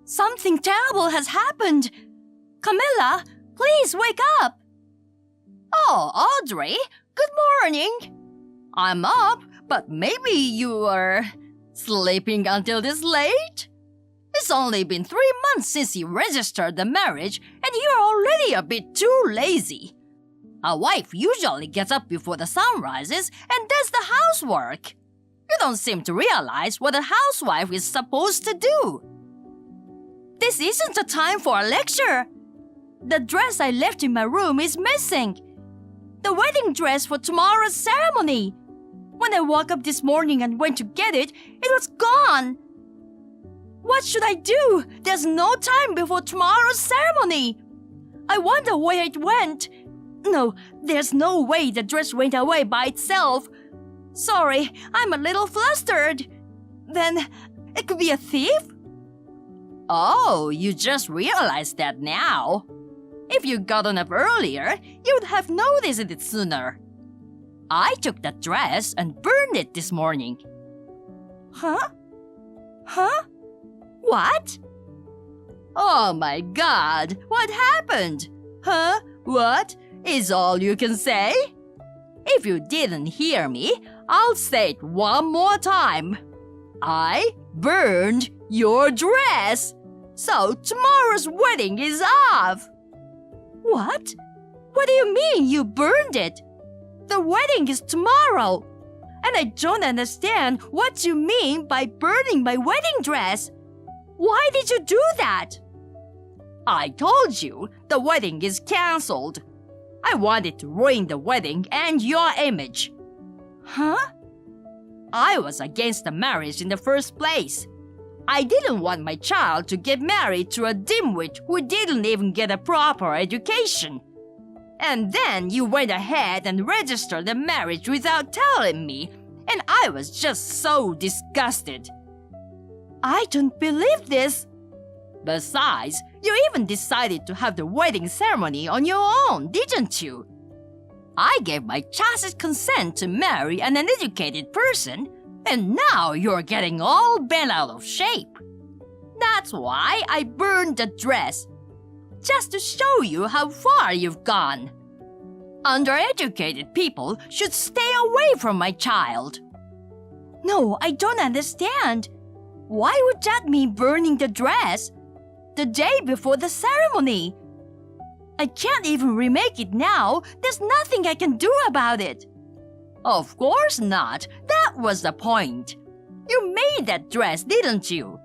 Something terrible has happened. Camilla, please wake up. Oh, Audrey, good morning. I'm up, but maybe you are sleeping until this late? It's only been 3 months since you registered the marriage, and you're already a bit too lazy. A wife usually gets up before the sun rises and does the housework. You don't seem to realize what a housewife is supposed to do. This isn't the time for a lecture. The dress I left in my room is missing. The wedding dress for tomorrow's ceremony. When I woke up this morning and went to get it, it was gone. What should I do? There's no time before tomorrow's ceremony. I wonder where it went. No, there's no way the dress went away by itself. Sorry, I'm a little flustered. Then, it could be a thief? Oh, you just realized that now. If you'd gotten up earlier, you would have noticed it sooner. I took that dress and burned it this morning. Huh? What? Oh my God, what happened? Huh? What? Is all you can say? If you didn't hear me, I'll say it one more time. I burned your dress. So tomorrow's wedding is off. What? What do you mean you burned it? The wedding is tomorrow. And I don't understand what you mean by burning my wedding dress. Why did you do that? I told you the wedding is cancelled. I wanted to ruin the wedding and your image. Huh? I was against the marriage in the first place. I didn't want my child to get married to a dimwit who didn't even get a proper education. And then you went ahead and registered the marriage without telling me, and I was just so disgusted. I don't believe this. Besides, you even decided to have the wedding ceremony on your own, didn't you? I gave my tacit consent to marry an uneducated person, and now you're getting all bent out of shape. That's why I burned the dress, just to show you how far you've gone. Undereducated people should stay away from my child. No, I don't understand. Why would that mean burning the dress? The day before the ceremony. I can't even remake it now. There's nothing I can do about it. Of course not. That was the point. You made that dress, didn't you?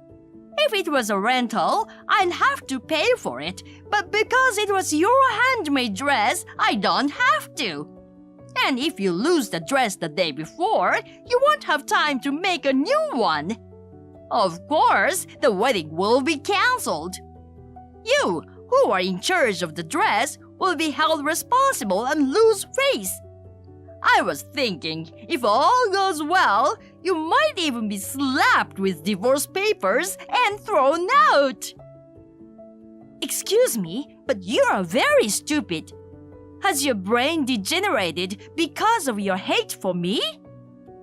If it was a rental, I'd have to pay for it. But because it was your handmade dress, I don't have to. And if you lose the dress the day before, you won't have time to make a new one. Of course, the wedding will be cancelled. You, who are in charge of the dress, will be held responsible and lose face. I was thinking, if all goes well, you might even be slapped with divorce papers and thrown out. Excuse me, but you are very stupid. Has your brain degenerated because of your hate for me?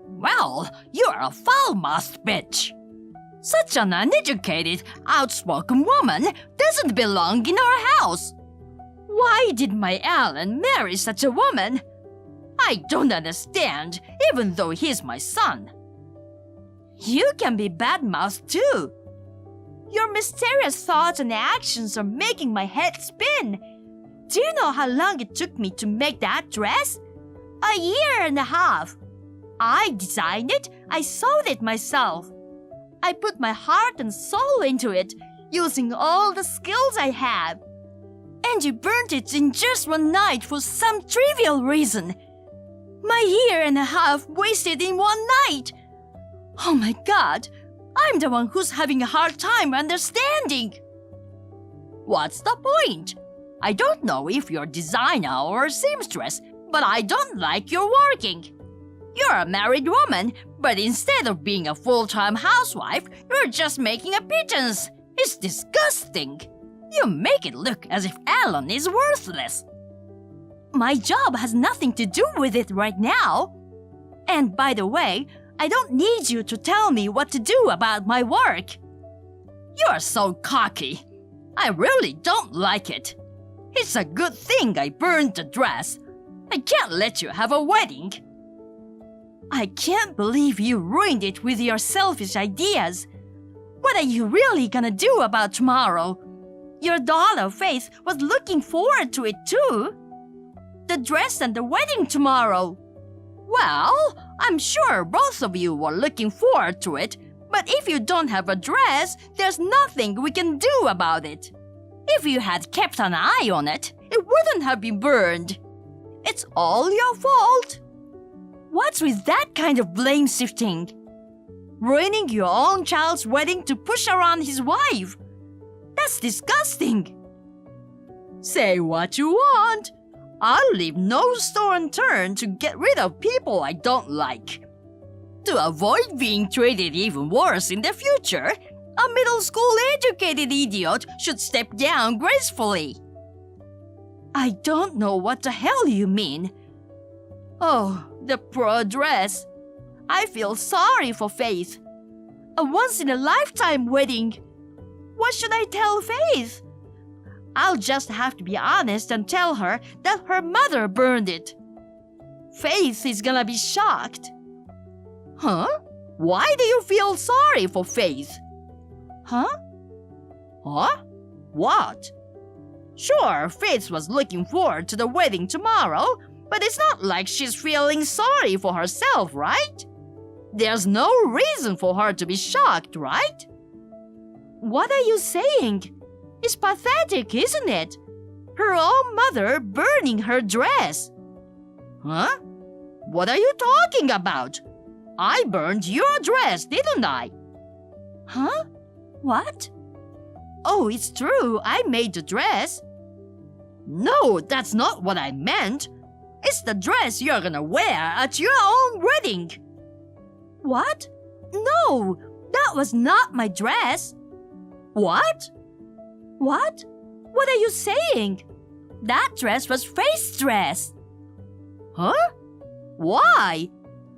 Well, you're a foul-mouthed bitch. Such an uneducated, outspoken woman doesn't belong in our house. Why did my Alan marry such a woman? I don't understand, even though he's my son. You can be bad-mouthed too. Your mysterious thoughts and actions are making my head spin. Do you know how long it took me to make that dress? 1.5 years. I designed it, I sewed it myself. I put my heart and soul into it, using all the skills I have. And you burnt it in just one night for some trivial reason. My 1.5 years wasted in one night. Oh my God, I'm the one who's having a hard time understanding. What's the point? I don't know if you're a designer or a seamstress, but I don't like your working. You're a married woman, but instead of being a full-time housewife, you're just making a pittance. It's disgusting. You make it look as if Alan is worthless. My job has nothing to do with it right now. And by the way, I don't need you to tell me what to do about my work. You're so cocky. I really don't like it. It's a good thing I burned the dress. I can't let you have a wedding. I can't believe you ruined it with your selfish ideas. What are you really gonna do about tomorrow? Your daughter Faith was looking forward to it too. The dress and the wedding tomorrow. Well, I'm sure both of you were looking forward to it, but if you don't have a dress, there's nothing we can do about it. If you had kept an eye on it, it wouldn't have been burned. It's all your fault. What's with that kind of blame shifting? Ruining your own child's wedding to push around his wife. That's disgusting. Say what you want. I'll leave no stone unturned to get rid of people I don't like. To avoid being treated even worse in the future, a middle school educated idiot should step down gracefully. I don't know what the hell you mean. Oh, the poor dress. I feel sorry for Faith. A once-in-a-lifetime wedding. What should I tell Faith? I'll just have to be honest and tell her that her mother burned it. Faith is gonna be shocked. Huh? Why do you feel sorry for Faith? Huh? Huh? What? Sure, Faith was looking forward to the wedding tomorrow, but it's not like she's feeling sorry for herself, right? There's no reason for her to be shocked, right? What are you saying? It's pathetic, isn't it? Her own mother burning her dress. Huh? What are you talking about? I burned your dress, didn't I? Huh? What? Oh, it's true, I made the dress. No, that's not what I meant. It's the dress you're gonna wear at your own wedding. What? No, that was not my dress. What? What? What are you saying? That dress was Faith's dress. Huh? Why?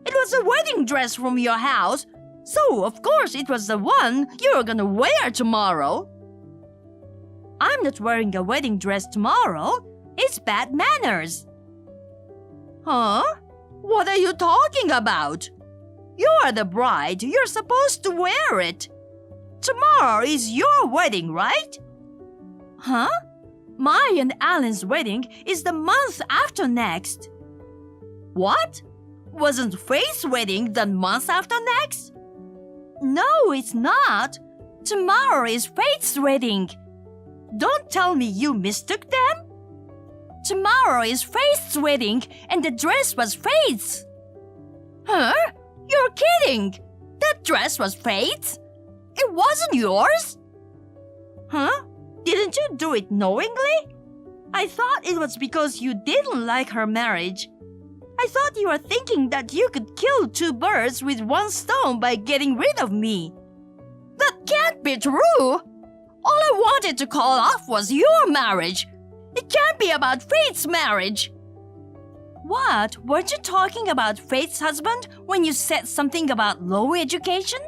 It was a wedding dress from your house, so of course it was the one you're gonna wear tomorrow. I'm not wearing a wedding dress tomorrow. It's bad manners. Huh? What are you talking about? You are the bride. You're supposed to wear it. Tomorrow is your wedding, right? Huh? My and Alan's wedding is the month after next. What? Wasn't Faith's wedding the month after next? No, it's not. Tomorrow is Faith's wedding. Don't tell me you mistook them. Tomorrow is Faith's wedding and the dress was Faith's. Huh? You're kidding. That dress was Faith's? It wasn't yours? Huh? Didn't you do it knowingly? I thought it was because you didn't like her marriage. I thought you were thinking that you could kill two birds with one stone by getting rid of me. That can't be true. All I wanted to call off was your marriage. It can't be about Faith's marriage. What? Weren't you talking about Faith's husband when you said something about low education?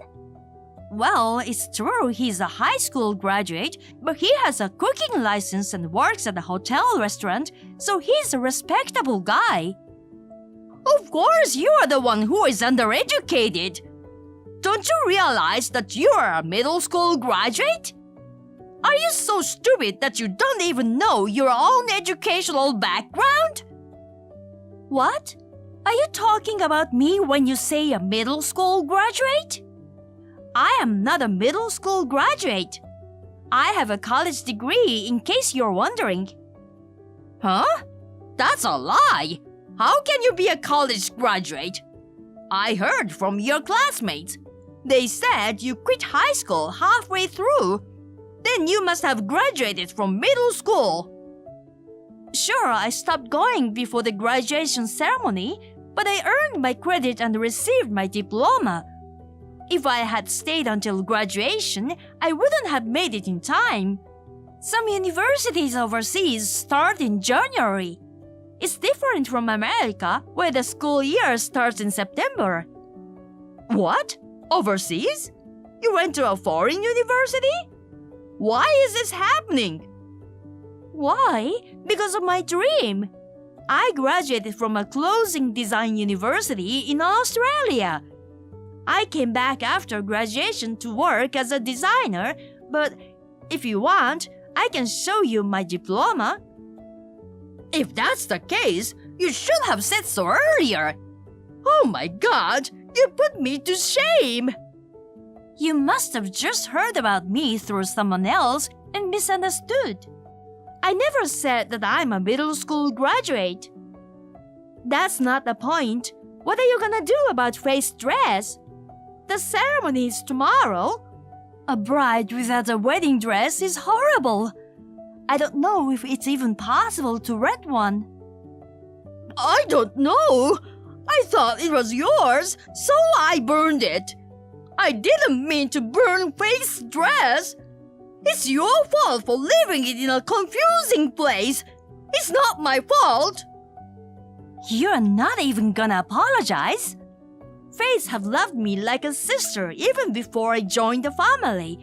Well, it's true he's a high school graduate, but he has a cooking license and works at a hotel restaurant, so he's a respectable guy. Of course you're the one who is undereducated. Don't you realize that you are a middle school graduate? Are you so stupid that you don't even know your own educational background? What? Are you talking about me when you say a middle school graduate? I am not a middle school graduate. I have a college degree, in case you're wondering. Huh? That's a lie. How can you be a college graduate? I heard from your classmates. They said you quit high school halfway through. Then you must have graduated from middle school. Sure, I stopped going before the graduation ceremony, but I earned my credit and received my diploma. If I had stayed until graduation, I wouldn't have made it in time. Some universities overseas start in January. It's different from America, where the school year starts in September. What? Overseas? You went to a foreign university? Why is this happening? Why? Because of my dream. I graduated from a clothing design university in Australia. I came back after graduation to work as a designer, but if you want, I can show you my diploma. If that's the case, you should have said so earlier. Oh my God, you put me to shame. You must have just heard about me through someone else and misunderstood. I never said that I'm a middle school graduate. That's not the point. What are you gonna do about Faith's dress? The ceremony is tomorrow. A bride without a wedding dress is horrible. I don't know if it's even possible to rent one. I don't know. I thought it was yours, so I burned it. I didn't mean to burn Faith's dress. It's your fault for leaving it in a confusing place. It's not my fault. You're not even gonna apologize. Faith have loved me like a sister even before I joined the family.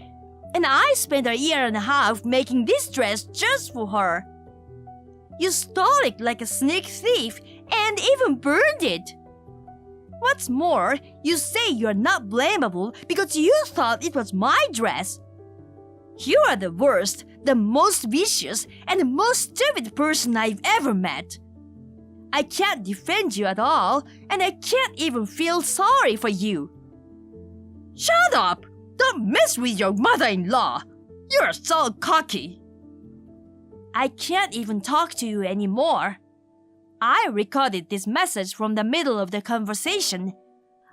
And I spent a year and a half making this dress just for her. You stole it like a sneak thief and even burned it. What's more, you say you're not blamable because you thought it was my dress. You are the worst, the most vicious, and the most stupid person I've ever met. I can't defend you at all, and I can't even feel sorry for you. Shut up! Don't mess with your mother-in-law. You're so cocky. I can't even talk to you anymore. I recorded this message from the middle of the conversation.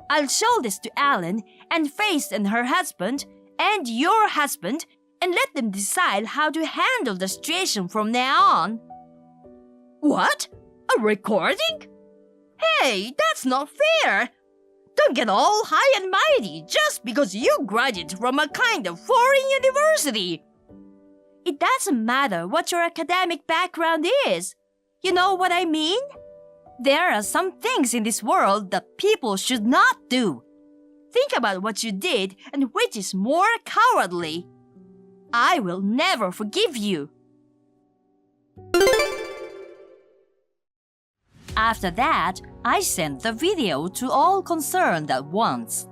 I'll show this to Alan and Faith and her husband and your husband and let them decide how to handle the situation from now on. What? A recording? Hey, that's not fair. Don't get all high and mighty just because you graduated from a kind of foreign university. It doesn't matter what your academic background is. You know what I mean? There are some things in this world that people should not do. Think about what you did and which is more cowardly. I will never forgive you. After that, I sent the video to all concerned at once.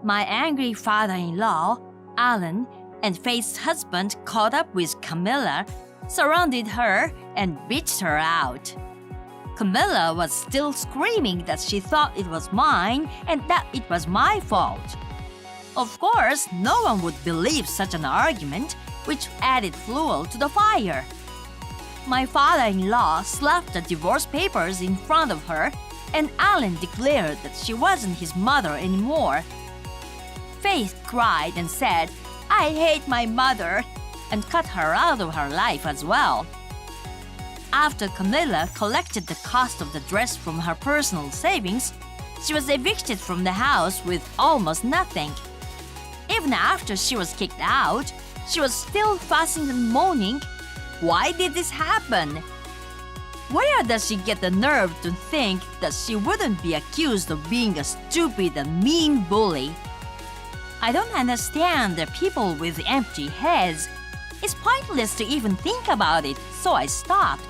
My angry father-in-law, Alan, and Faith's husband caught up with Camilla, surrounded her, and bitched her out. Camilla was still screaming that she thought it was mine and that it was my fault. Of course, no one would believe such an argument, which added fuel to the fire. My father-in-law slapped the divorce papers in front of her, and Alan declared that she wasn't his mother anymore. Faith cried and said, "I hate my mother," and cut her out of her life as well. After Camilla collected the cost of the dress from her personal savings, she was evicted from the house with almost nothing. Even after she was kicked out, she was still fussing and moaning. Why did this happen? Where does she get the nerve to think that she wouldn't be accused of being a stupid and mean bully? I don't understand the people with empty heads. It's pointless to even think about it, so I stopped.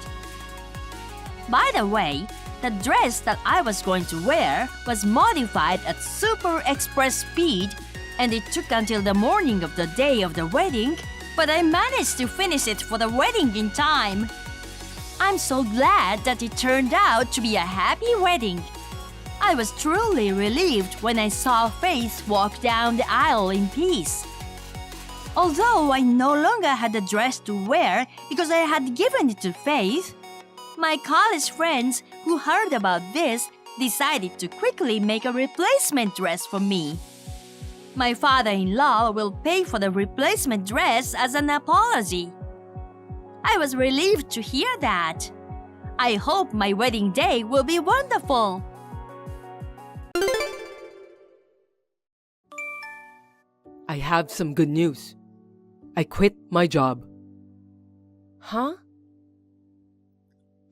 By the way, the dress that I was going to wear was modified at super express speed, and it took until the morning of the day of the wedding, but I managed to finish it for the wedding in time. I'm so glad that it turned out to be a happy wedding. I was truly relieved when I saw Faith walk down the aisle in peace. Although I no longer had the dress to wear because I had given it to Faith, my college friends who heard about this decided to quickly make a replacement dress for me. My father-in-law will pay for the replacement dress as an apology. I was relieved to hear that. I hope my wedding day will be wonderful. I have some good news. I quit my job. Huh?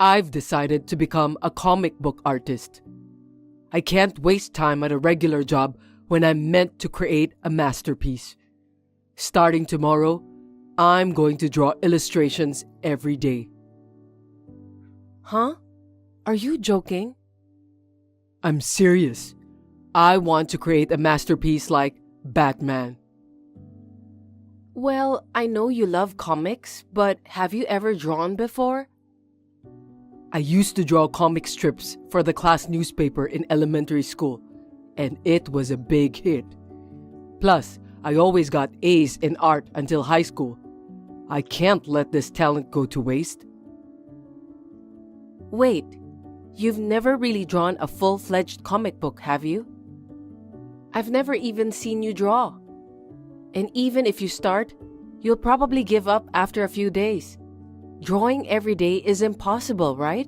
I've decided to become a comic book artist. I can't waste time at a regular job when I'm meant to create a masterpiece. Starting tomorrow, I'm going to draw illustrations every day. Huh? Are you joking? I'm serious. I want to create a masterpiece like Batman. Well, I know you love comics, but have you ever drawn before? I used to draw comic strips for the class newspaper in elementary school, and it was a big hit. Plus, I always got A's in art until high school. I can't let this talent go to waste. Wait, you've never really drawn a full-fledged comic book, have you? I've never even seen you draw. And even if you start, you'll probably give up after a few days. Drawing every day is impossible, right?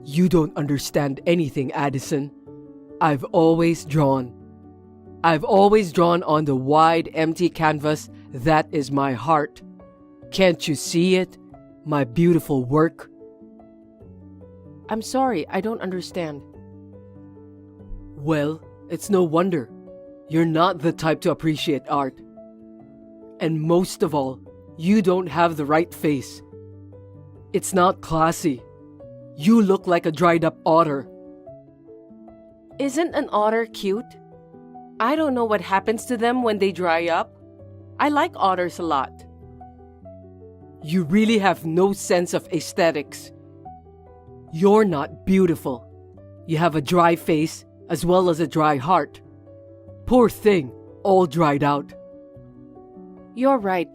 You don't understand anything, Addison. I've always drawn. I've always drawn on the wide, empty canvas that is my heart. Can't you see it? My beautiful work. I'm sorry, I don't understand. Well, it's no wonder. You're not the type to appreciate art. And most of all, you don't have the right face. It's not classy. You look like a dried up otter. Isn't an otter cute? I don't know what happens to them when they dry up. I like otters a lot. You really have no sense of aesthetics. You're not beautiful. You have a dry face as well as a dry heart. Poor thing, all dried out. You're right.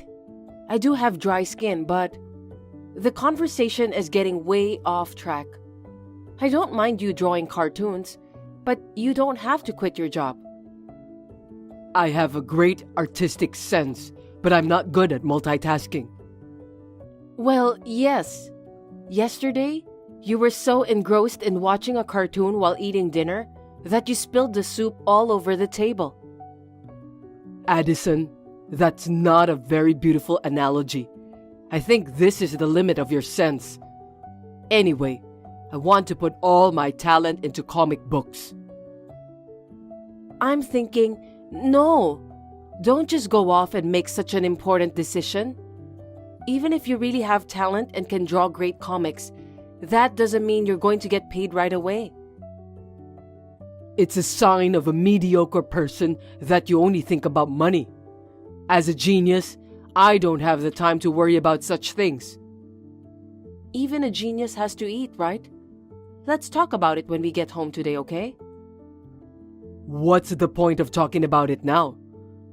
I do have dry skin, but the conversation is getting way off track. I don't mind you drawing cartoons, but you don't have to quit your job. I have a great artistic sense, but I'm not good at multitasking. Well, yes. Yesterday, you were so engrossed in watching a cartoon while eating dinner that you spilled the soup all over the table. Addison, that's not a very beautiful analogy. I think this is the limit of your sense. Anyway, I want to put all my talent into comic books. I'm thinking, no, don't just go off and make such an important decision. Even if you really have talent and can draw great comics, that doesn't mean you're going to get paid right away. It's a sign of a mediocre person that you only think about money. As a genius, I don't have the time to worry about such things. Even a genius has to eat, right? Let's talk about it when we get home today, okay? What's the point of talking about it now?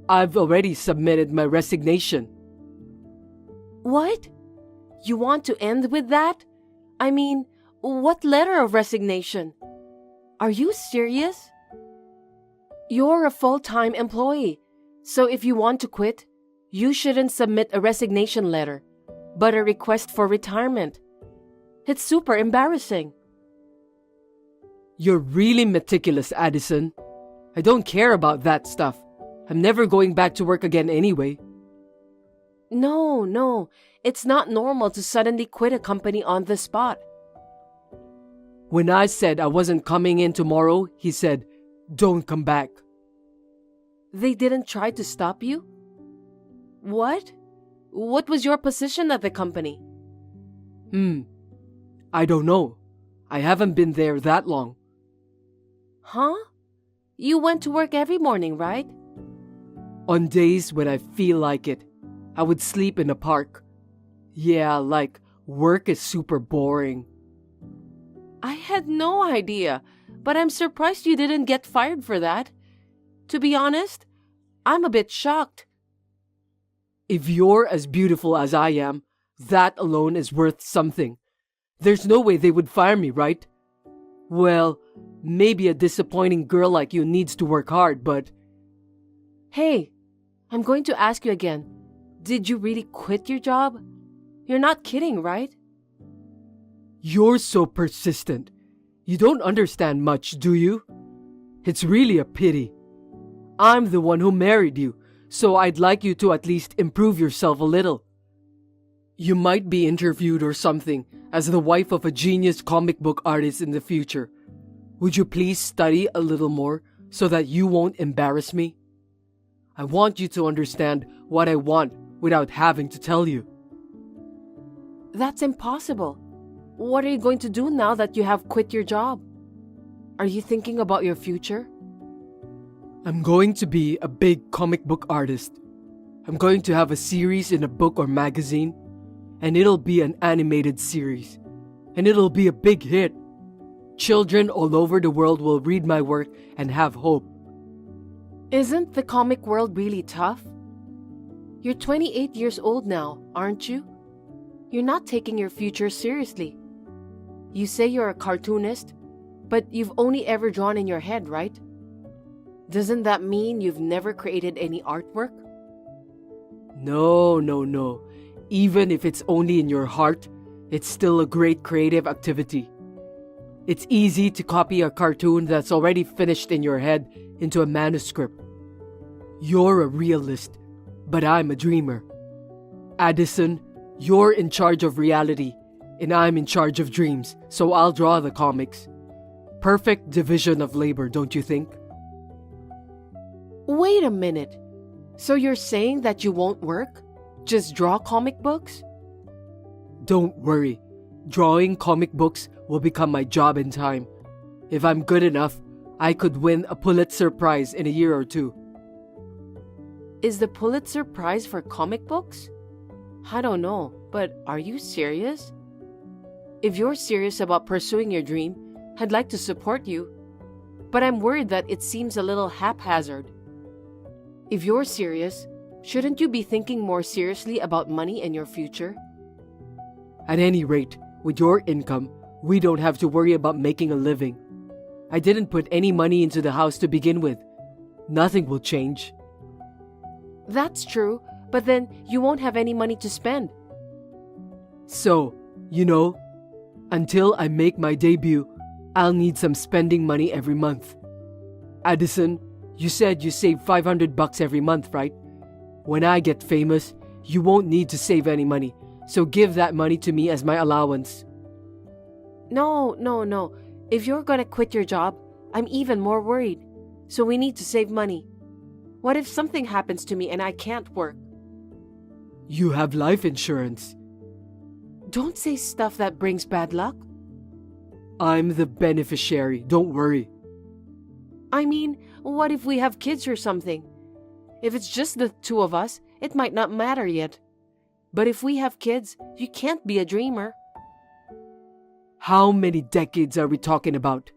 I've already submitted my resignation. What? You want to end with that? I mean, what letter of resignation? Are you serious? You're a full-time employee, so if you want to quit, you shouldn't submit a resignation letter, but a request for retirement. It's super embarrassing. You're really meticulous, Addison. I don't care about that stuff. I'm never going back to work again anyway. No, it's not normal to suddenly quit a company on the spot. When I said I wasn't coming in tomorrow, he said, "Don't come back." They didn't try to stop you? What? What was your position at the company? I don't know. I haven't been there that long. Huh? You went to work every morning, right? On days when I feel like it, I would sleep in a park. Yeah, like, work is super boring. I had no idea, but I'm surprised you didn't get fired for that. To be honest, I'm a bit shocked. If you're as beautiful as I am, that alone is worth something. There's no way they would fire me, right? Well, maybe a disappointing girl like you needs to work hard, but... Hey, I'm going to ask you again. Did you really quit your job? You're not kidding, right? You're so persistent. You don't understand much, do you? It's really a pity. I'm the one who married you, so I'd like you to at least improve yourself a little. You might be interviewed or something as the wife of a genius comic book artist in the future. Would you please study a little more so that you won't embarrass me? I want you to understand what I want without having to tell you. That's impossible. What are you going to do now that you have quit your job? Are you thinking about your future? I'm going to be a big comic book artist. I'm going to have a series in a book or magazine, and it'll be an animated series, and it'll be a big hit. Children all over the world will read my work and have hope. Isn't the comic world really tough? You're 28 years old now, aren't you? You're not taking your future seriously. You say you're a cartoonist, but you've only ever drawn in your head, right? Doesn't that mean you've never created any artwork? No. Even if it's only in your heart, it's still a great creative activity. It's easy to copy a cartoon that's already finished in your head into a manuscript. You're a realist, but I'm a dreamer. Addison, you're in charge of reality, and I'm in charge of dreams, so I'll draw the comics. Perfect division of labor, don't you think? Wait a minute. So you're saying that you won't work? Just draw comic books? Don't worry. Drawing comic books will become my job in time. If I'm good enough, I could win a Pulitzer Prize in a year or two. Is the Pulitzer Prize for comic books? I don't know, but are you serious? If you're serious about pursuing your dream, I'd like to support you. But I'm worried that it seems a little haphazard. If you're serious, shouldn't you be thinking more seriously about money and your future? At any rate, with your income, we don't have to worry about making a living. I didn't put any money into the house to begin with. Nothing will change. That's true, but then you won't have any money to spend. So, until I make my debut, I'll need some spending money every month. Addison, you said you save $500 every month, right? When I get famous, you won't need to save any money, so give that money to me as my allowance. No. If you're gonna quit your job, I'm even more worried. So we need to save money. What if something happens to me and I can't work? You have life insurance. Don't say stuff that brings bad luck. I'm the beneficiary, don't worry. I mean, what if we have kids or something? If it's just the two of us, it might not matter yet. But if we have kids, you can't be a dreamer. How many decades are we talking about?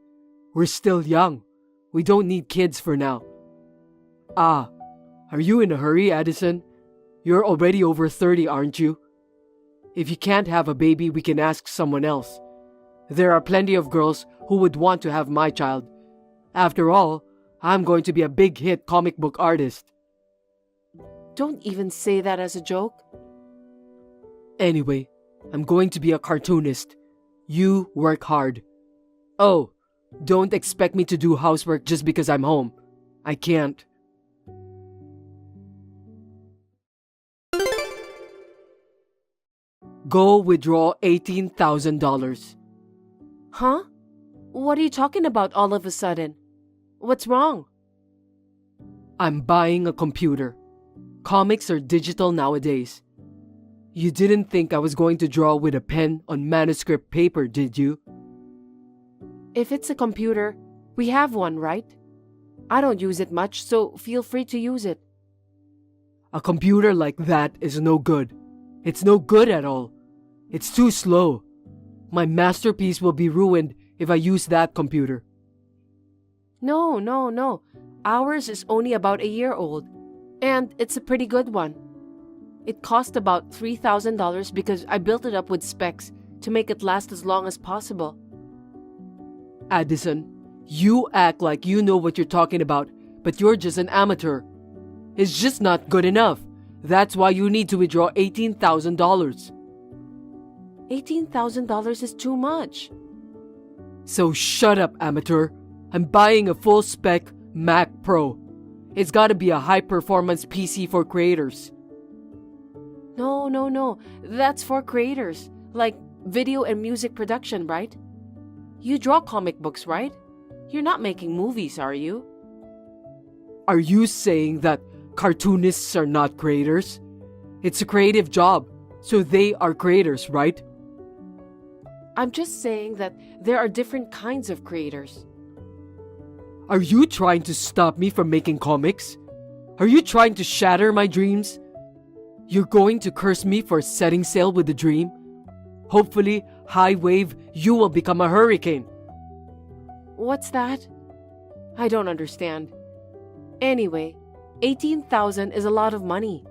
We're still young. We don't need kids for now. Are you in a hurry, Addison? You're already over 30, aren't you? If you can't have a baby, we can ask someone else. There are plenty of girls who would want to have my child. After all, I'm going to be a big hit comic book artist. Don't even say that as a joke. Anyway, I'm going to be a cartoonist. You work hard. Oh, don't expect me to do housework just because I'm home. I can't. Go withdraw $18,000. Huh? What are you talking about all of a sudden? What's wrong? I'm buying a computer. Comics are digital nowadays. You didn't think I was going to draw with a pen on manuscript paper, did you? If it's a computer, we have one, right? I don't use it much, so feel free to use it. A computer like that is no good. It's no good at all. It's too slow. My masterpiece will be ruined if I use that computer. No. Ours is only about a year old, and it's a pretty good one. It cost about $3,000 because I built it up with specs to make it last as long as possible. Addison, you act like you know what you're talking about, but you're just an amateur. It's just not good enough. That's why you need to withdraw $18,000. $18,000 is too much. So shut up, amateur. I'm buying a full-spec Mac Pro. It's gotta be a high-performance PC for creators. No. That's for creators, like video and music production, right? You draw comic books, right? You're not making movies, are you? Are you saying that cartoonists are not creators? It's a creative job, so they are creators, right? I'm just saying that there are different kinds of creators. Are you trying to stop me from making comics? Are you trying to shatter my dreams? You're going to curse me for setting sail with a dream? Hopefully, high wave, you will become a hurricane. What's that? I don't understand. Anyway, 18,000 is a lot of money.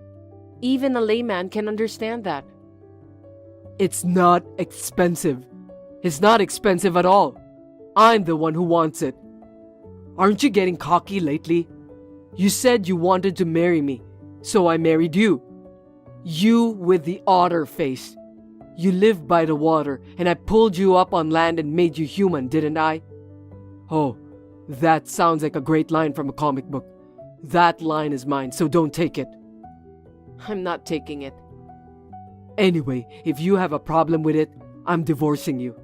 Even a layman can understand that. It's not expensive. It's not expensive at all. I'm the one who wants it. Aren't you getting cocky lately? You said you wanted to marry me, so I married you. You with the otter face. You live by the water, and I pulled you up on land and made you human, didn't I? Oh, that sounds like a great line from a comic book. That line is mine, so don't take it. I'm not taking it. Anyway, if you have a problem with it, I'm divorcing you.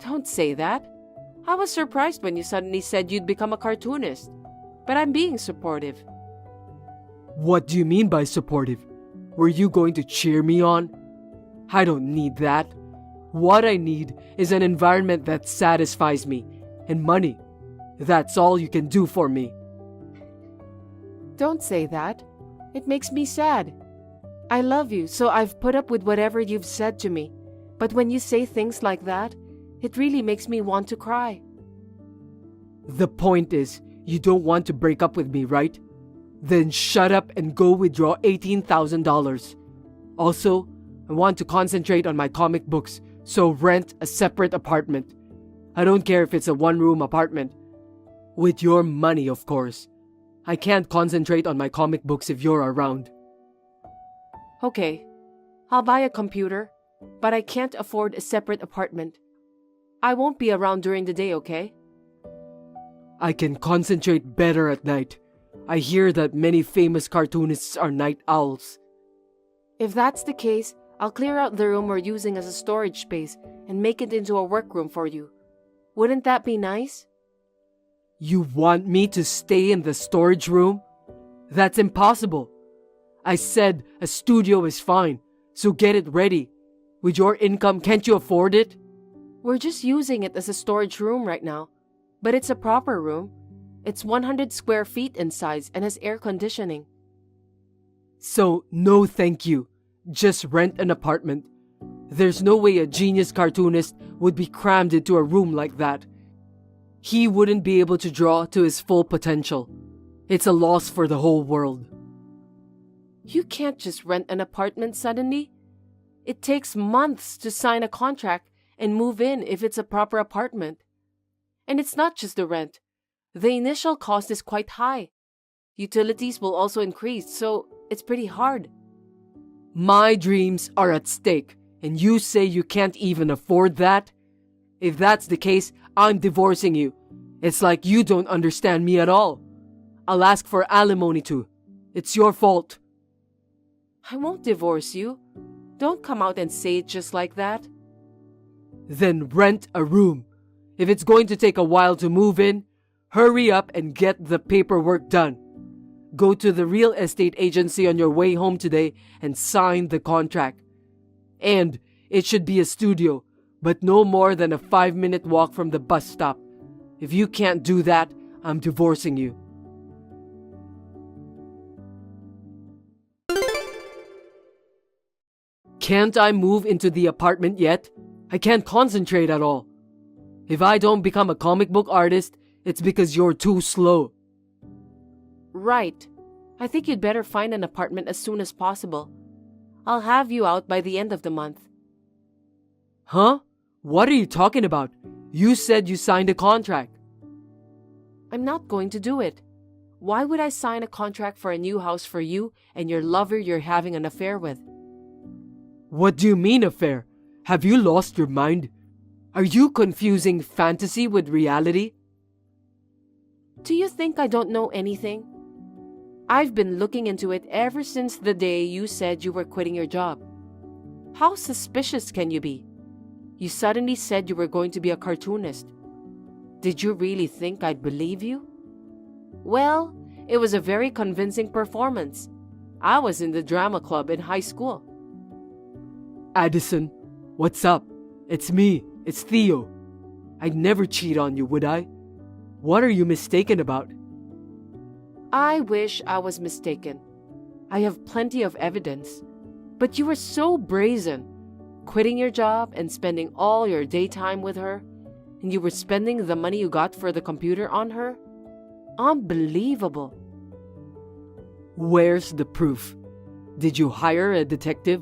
Don't say that. I was surprised when you suddenly said you'd become a cartoonist. But I'm being supportive. What do you mean by supportive? Were you going to cheer me on? I don't need that. What I need is an environment that satisfies me, and money. That's all you can do for me. Don't say that. It makes me sad. I love you, so I've put up with whatever you've said to me. But when you say things like that, it really makes me want to cry. The point is, you don't want to break up with me, right? Then shut up and go withdraw $18,000. Also, I want to concentrate on my comic books, so rent a separate apartment. I don't care if it's a one-room apartment. With your money, of course. I can't concentrate on my comic books if you're around. Okay, I'll buy a computer, but I can't afford a separate apartment. I won't be around during the day, okay? I can concentrate better at night. I hear that many famous cartoonists are night owls. If that's the case, I'll clear out the room we're using as a storage space and make it into a workroom for you. Wouldn't that be nice? You want me to stay in the storage room? That's impossible. I said a studio is fine, so get it ready. With your income, can't you afford it? We're just using it as a storage room right now, but it's a proper room. It's 100 square feet in size and has air conditioning. So, no thank you. Just rent an apartment. There's no way a genius cartoonist would be crammed into a room like that. He wouldn't be able to draw to his full potential. It's a loss for the whole world. You can't just rent an apartment suddenly. It takes months to sign a contract and move in if it's a proper apartment. And it's not just the rent. The initial cost is quite high. Utilities will also increase, so it's pretty hard. My dreams are at stake, and you say you can't even afford that? If that's the case, I'm divorcing you. It's like you don't understand me at all. I'll ask for alimony too. It's your fault. I won't divorce you. Don't come out and say it just like that. Then rent a room. If it's going to take a while to move in, hurry up and get the paperwork done. Go to the real estate agency on your way home today and sign the contract. And it should be a studio, but no more than a 5-minute walk from the bus stop. If you can't do that, I'm divorcing you. Can't I move into the apartment yet? I can't concentrate at all. If I don't become a comic book artist, it's because you're too slow. Right. I think you'd better find an apartment as soon as possible. I'll have you out by the end of the month. Huh? What are you talking about? You said you signed a contract. I'm not going to do it. Why would I sign a contract for a new house for you and your lover you're having an affair with? What do you mean affair? Have you lost your mind? Are you confusing fantasy with reality? Do you think I don't know anything? I've been looking into it ever since the day you said you were quitting your job. How suspicious can you be? You suddenly said you were going to be a cartoonist. Did you really think I'd believe you? Well, it was a very convincing performance. I was in the drama club in high school. Addison, what's up? It's me. It's Theo. I'd never cheat on you, would I? What are you mistaken about? I wish I was mistaken. I have plenty of evidence. But you were so brazen, quitting your job and spending all your daytime with her, and you were spending the money you got for the computer on her? Unbelievable. Where's the proof? Did you hire a detective?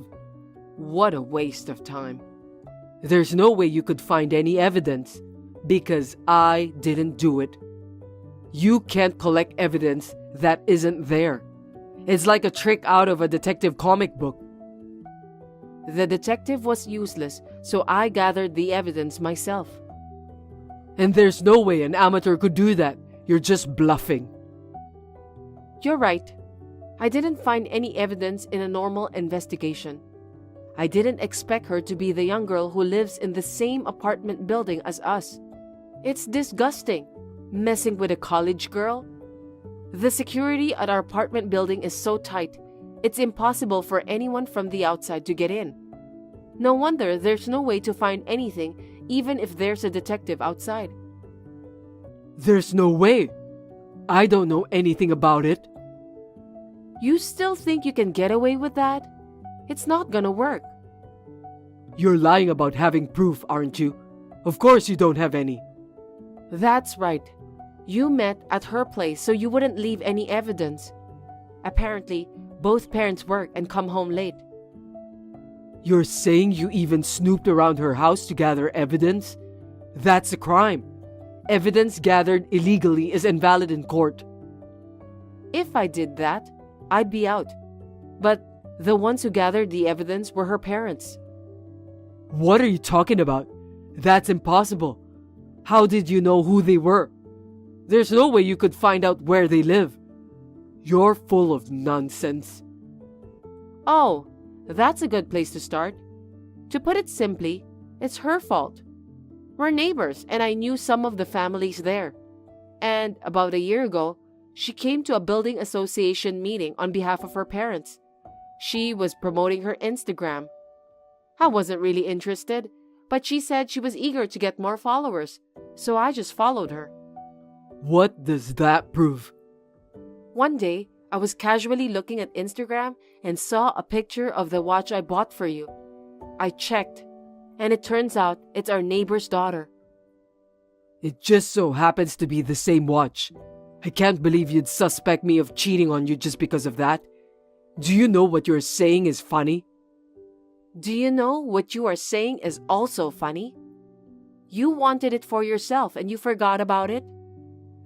What a waste of time. There's no way you could find any evidence, because I didn't do it. You can't collect evidence that isn't there. It's like a trick out of a detective comic book. The detective was useless, so I gathered the evidence myself. And there's no way an amateur could do that. You're just bluffing. You're right. I didn't find any evidence in a normal investigation. I didn't expect her to be the young girl who lives in the same apartment building as us. It's disgusting, messing with a college girl. The security at our apartment building is so tight, it's impossible for anyone from the outside to get in. No wonder there's no way to find anything, even if there's a detective outside. There's no way. I don't know anything about it. You still think you can get away with that? It's not gonna work. You're lying about having proof, aren't you? Of course you don't have any. That's right. You met at her place so you wouldn't leave any evidence. Apparently, both parents work and come home late. You're saying you even snooped around her house to gather evidence? That's a crime. Evidence gathered illegally is invalid in court. If I did that, I'd be out. But the ones who gathered the evidence were her parents. What are you talking about? That's impossible. How did you know who they were? There's no way you could find out where they live. You're full of nonsense. Oh, that's a good place to start. To put it simply, it's her fault. We're neighbors and I knew some of the families there. And about a year ago, she came to a building association meeting on behalf of her parents. She was promoting her Instagram. I wasn't really interested, but she said she was eager to get more followers, so I just followed her. What does that prove? One day, I was casually looking at Instagram and saw a picture of the watch I bought for you. I checked, and it turns out it's our neighbor's daughter. It just so happens to be the same watch. I can't believe you'd suspect me of cheating on you just because of that. Do you know what you're saying is funny? Do you know what you are saying is also funny? You wanted it for yourself and you forgot about it?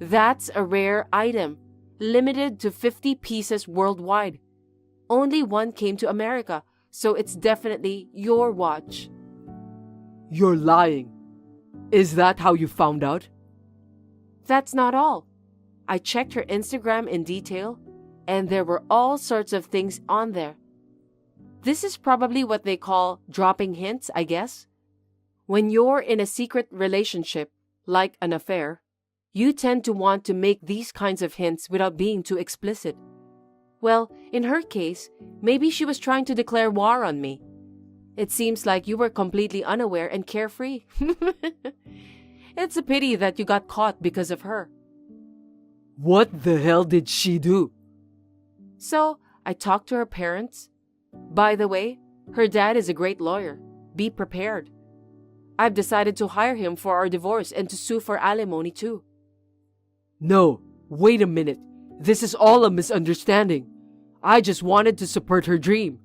That's a rare item, limited to 50 pieces worldwide. Only one came to America, so it's definitely your watch. You're lying. Is that how you found out? That's not all. I checked her Instagram in detail, and there were all sorts of things on there. This is probably what they call dropping hints, I guess. When you're in a secret relationship, like an affair, you tend to want to make these kinds of hints without being too explicit. Well, in her case, maybe she was trying to declare war on me. It seems like you were completely unaware and carefree. It's a pity that you got caught because of her. What the hell did she do? So, I talked to her parents. By the way, her dad is a great lawyer. Be prepared. I've decided to hire him for our divorce and to sue for alimony too. No, wait a minute. This is all a misunderstanding. I just wanted to support her dream.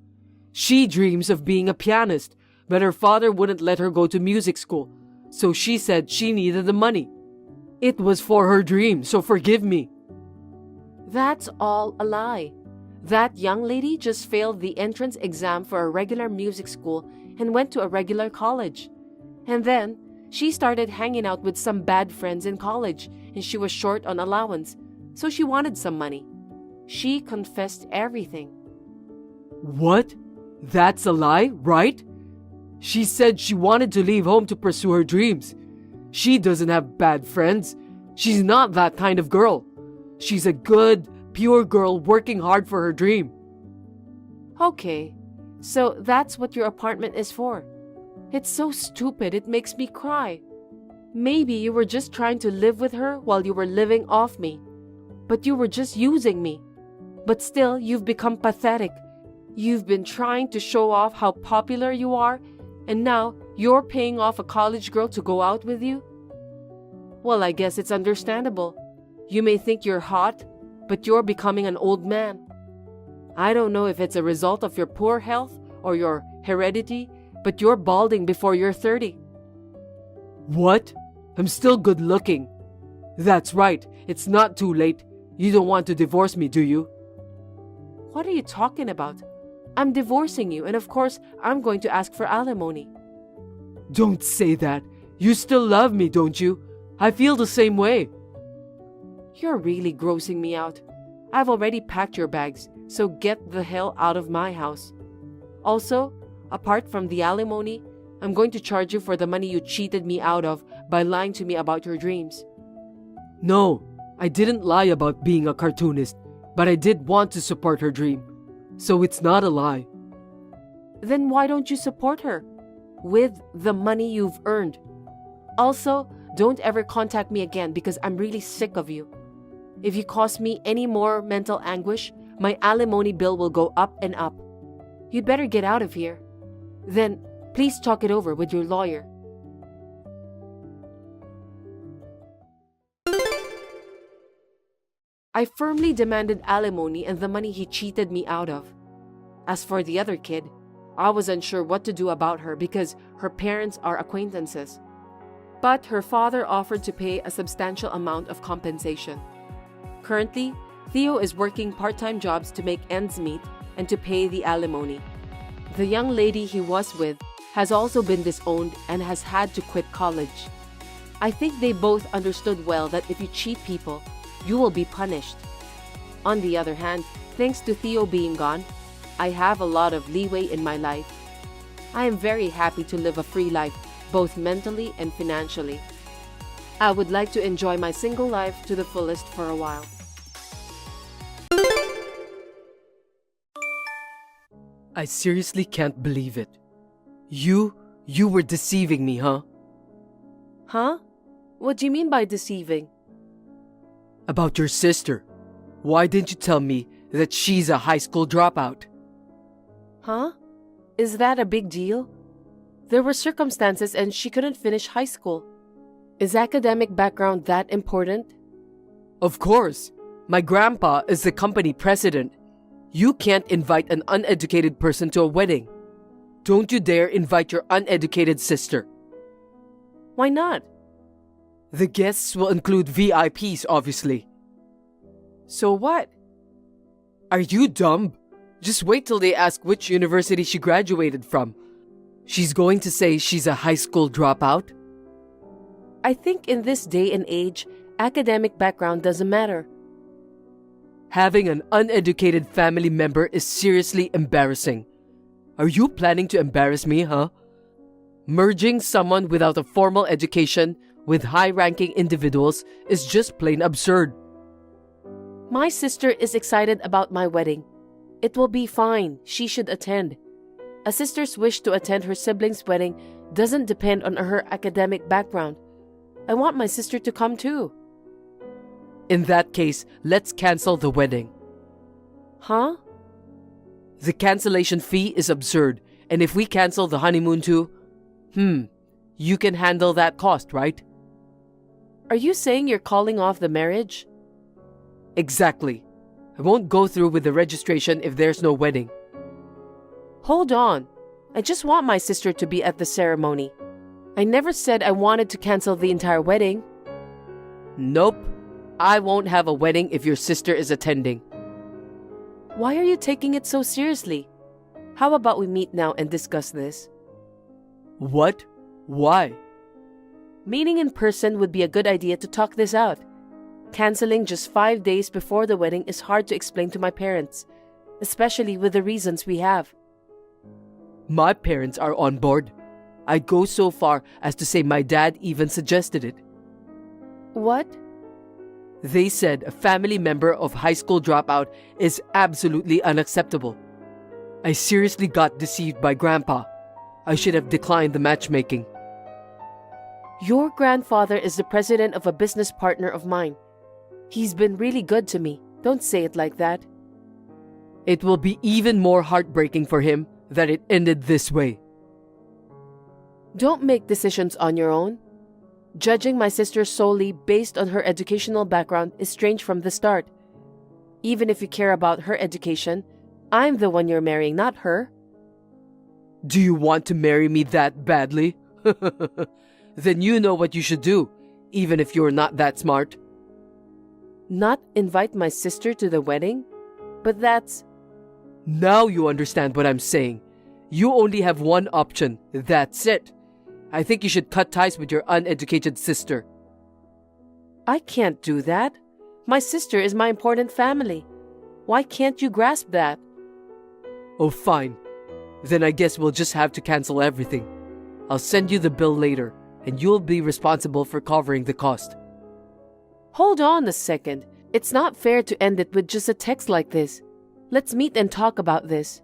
She dreams of being a pianist, but her father wouldn't let her go to music school, so she said she needed the money. It was for her dream, so forgive me. That's all a lie. That young lady just failed the entrance exam for a regular music school and went to a regular college. And then, she started hanging out with some bad friends in college and she was short on allowance, so she wanted some money. She confessed everything. What? That's a lie, right? She said she wanted to leave home to pursue her dreams. She doesn't have bad friends. She's not that kind of girl. She's a good, pure girl working hard for her dream. Okay, so that's what your apartment is for. It's so stupid, it makes me cry. Maybe you were just trying to live with her while you were living off me. But you were just using me. But still, you've become pathetic. You've been trying to show off how popular you are, and now you're paying off a college girl to go out with you? Well, I guess it's understandable. You may think you're hot, but you're becoming an old man. I don't know if it's a result of your poor health or your heredity, but you're balding before you're 30. What? I'm still good looking. That's right, it's not too late. You don't want to divorce me, do you? What are you talking about? I'm divorcing you, and of course, I'm going to ask for alimony. Don't say that. You still love me, don't you? I feel the same way. You're really grossing me out. I've already packed your bags, so get the hell out of my house. Also, apart from the alimony, I'm going to charge you for the money you cheated me out of by lying to me about your dreams. No, I didn't lie about being a cartoonist, but I did want to support her dream. So it's not a lie. Then why don't you support her? With the money you've earned. Also, don't ever contact me again because I'm really sick of you. If you cause me any more mental anguish, my alimony bill will go up and up. You'd better get out of here. Then, please talk it over with your lawyer. I firmly demanded alimony and the money he cheated me out of. As for the other kid, I was unsure what to do about her because her parents are acquaintances. But her father offered to pay a substantial amount of compensation. Currently, Theo is working part-time jobs to make ends meet and to pay the alimony. The young lady he was with has also been disowned and has had to quit college. I think they both understood well that if you cheat people, you will be punished. On the other hand, thanks to Theo being gone, I have a lot of leeway in my life. I am very happy to live a free life, both mentally and financially. I would like to enjoy my single life to the fullest for a while. I seriously can't believe it. You were deceiving me, huh? Huh? What do you mean by deceiving? About your sister. Why didn't you tell me that she's a high school dropout? Huh? Is that a big deal? There were circumstances and she couldn't finish high school. Is academic background that important? Of course. My grandpa is the company president. You can't invite an uneducated person to a wedding. Don't you dare invite your uneducated sister. Why not? The guests will include VIPs, obviously. So what? Are you dumb? Just wait till they ask which university she graduated from. She's going to say she's a high school dropout? I think in this day and age, academic background doesn't matter. Having an uneducated family member is seriously embarrassing. Are you planning to embarrass me, huh? Merging someone without a formal education with high-ranking individuals is just plain absurd. My sister is excited about my wedding. It will be fine. She should attend. A sister's wish to attend her sibling's wedding doesn't depend on her academic background. I want my sister to come too. In that case, let's cancel the wedding. Huh? The cancellation fee is absurd, and if we cancel the honeymoon too, you can handle that cost, right? Are you saying you're calling off the marriage? Exactly. I won't go through with the registration if there's no wedding. Hold on. I just want my sister to be at the ceremony. I never said I wanted to cancel the entire wedding. Nope. I won't have a wedding if your sister is attending. Why are you taking it so seriously? How about we meet now and discuss this? What? Why? Meeting in person would be a good idea to talk this out. Canceling just 5 days before the wedding is hard to explain to my parents, especially with the reasons we have. My parents are on board. I'd go so far as to say my dad even suggested it. What? They said a family member of high school dropout is absolutely unacceptable. I seriously got deceived by Grandpa. I should have declined the matchmaking. Your grandfather is the president of a business partner of mine. He's been really good to me. Don't say it like that. It will be even more heartbreaking for him that it ended this way. Don't make decisions on your own. Judging my sister solely based on her educational background is strange from the start. Even if you care about her education, I'm the one you're marrying, not her. Do you want to marry me that badly? Then you know what you should do, even if you're not that smart. Not invite my sister to the wedding? But that's... Now you understand what I'm saying. You only have one option. That's it. I think you should cut ties with your uneducated sister. I can't do that. My sister is my important family. Why can't you grasp that? Oh, fine. Then I guess we'll just have to cancel everything. I'll send you the bill later, and you'll be responsible for covering the cost. Hold on a second. It's not fair to end it with just a text like this. Let's meet and talk about this.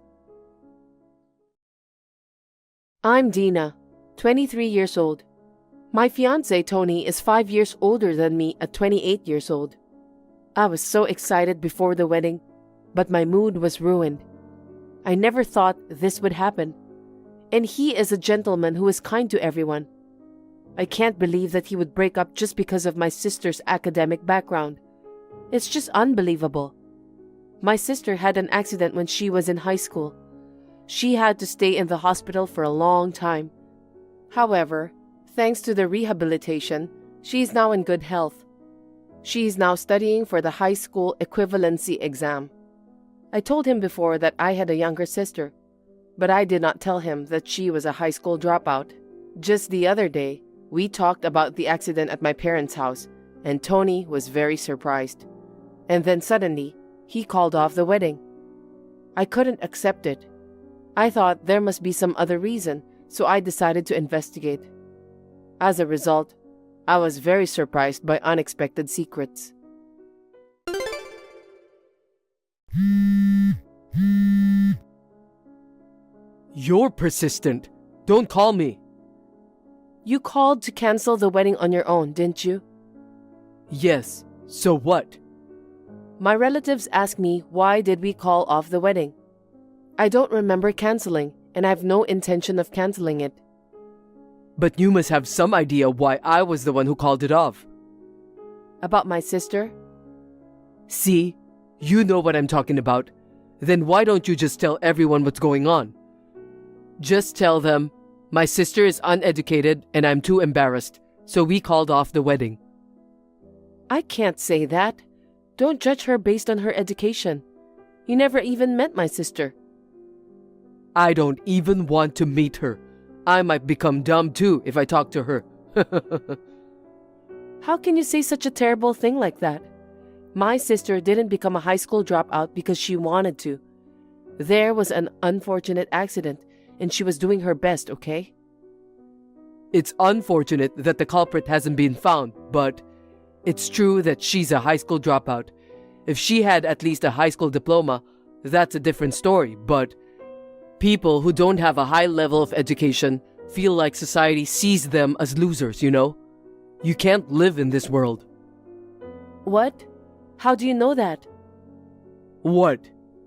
I'm Dina, 23 years old. My fiancé, Tony, is 5 years older than me at 28 years old. I was so excited before the wedding, but my mood was ruined. I never thought this would happen. And he is a gentleman who is kind to everyone. I can't believe that he would break up just because of my sister's academic background. It's just unbelievable. My sister had an accident when she was in high school. She had to stay in the hospital for a long time. However, thanks to the rehabilitation, she is now in good health. She is now studying for the high school equivalency exam. I told him before that I had a younger sister, but I did not tell him that she was a high school dropout. Just the other day, we talked about the accident at my parents' house, and Tony was very surprised. And then suddenly, he called off the wedding. I couldn't accept it. I thought there must be some other reason, so I decided to investigate. As a result, I was very surprised by unexpected secrets. You're persistent. Don't call me. You called to cancel the wedding on your own, didn't you? Yes. So what? My relatives asked me why did we call off the wedding. I don't remember canceling, and I have no intention of canceling it. But you must have some idea why I was the one who called it off. About my sister? See? You know what I'm talking about. Then why don't you just tell everyone what's going on? Just tell them, my sister is uneducated and I'm too embarrassed, so we called off the wedding. I can't say that. Don't judge her based on her education. You never even met my sister. I don't even want to meet her. I might become dumb too if I talk to her. How can you say such a terrible thing like that? My sister didn't become a high school dropout because she wanted to. There was an unfortunate accident, and she was doing her best, okay? It's unfortunate that the culprit hasn't been found, but it's true that she's a high school dropout. If she had at least a high school diploma, that's a different story, but people who don't have a high level of education feel like society sees them as losers, you know? You can't live in this world. What? How do you know that? What?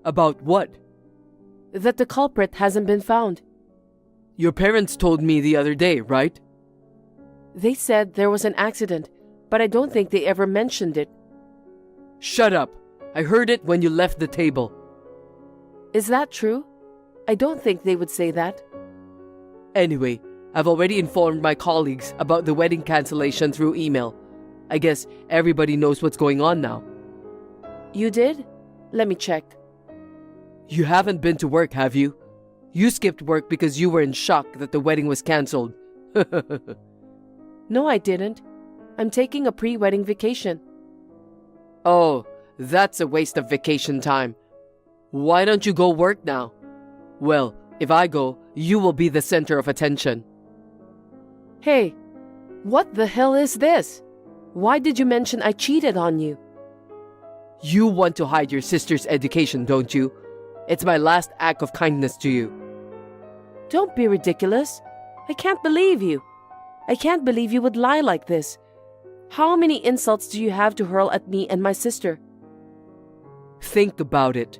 About what? That the culprit hasn't been found. Your parents told me the other day, right? They said there was an accident, but I don't think they ever mentioned it. Shut up! I heard it when you left the table. Is that true? I don't think they would say that. Anyway, I've already informed my colleagues about the wedding cancellation through email. I guess everybody knows what's going on now. You did? Let me check. You haven't been to work, have you? You skipped work because you were in shock that the wedding was cancelled. No, I didn't. I'm taking a pre-wedding vacation. Oh, that's a waste of vacation time. Why don't you go work now? Well, if I go, you will be the center of attention. Hey, what the hell is this? Why did you mention I cheated on you? You want to hide your sister's education, don't you? It's my last act of kindness to you. Don't be ridiculous. I can't believe you. I can't believe you would lie like this. How many insults do you have to hurl at me and my sister? Think about it.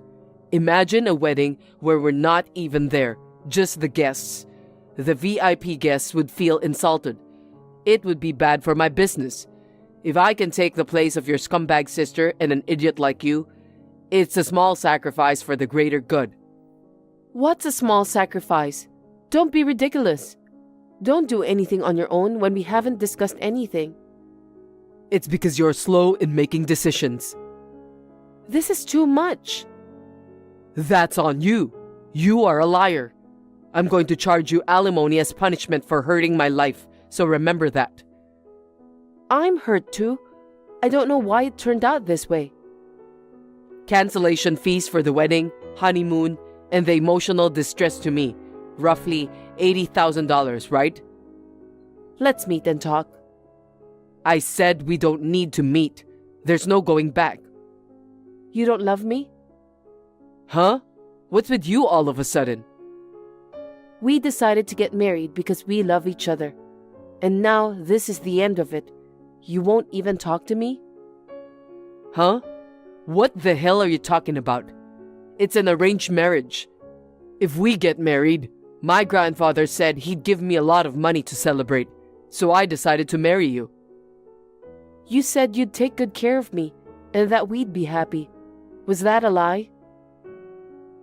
Imagine a wedding where we're not even there, just the guests. The VIP guests would feel insulted. It would be bad for my business. If I can take the place of your scumbag sister and an idiot like you, it's a small sacrifice for the greater good. What's a small sacrifice? Don't be ridiculous. Don't do anything on your own when we haven't discussed anything. It's because you're slow in making decisions. This is too much. That's on you. You are a liar. I'm going to charge you alimony as punishment for hurting my life, so remember that. I'm hurt too. I don't know why it turned out this way. Cancellation fees for the wedding, honeymoon, and the emotional distress to me. Roughly $80,000, right? Let's meet and talk. I said we don't need to meet. There's no going back. You don't love me? Huh? What's with you all of a sudden? We decided to get married because we love each other. And now this is the end of it. You won't even talk to me? Huh? What the hell are you talking about? It's an arranged marriage. If we get married, my grandfather said he'd give me a lot of money to celebrate, so I decided to marry you. You said you'd take good care of me and that we'd be happy. Was that a lie?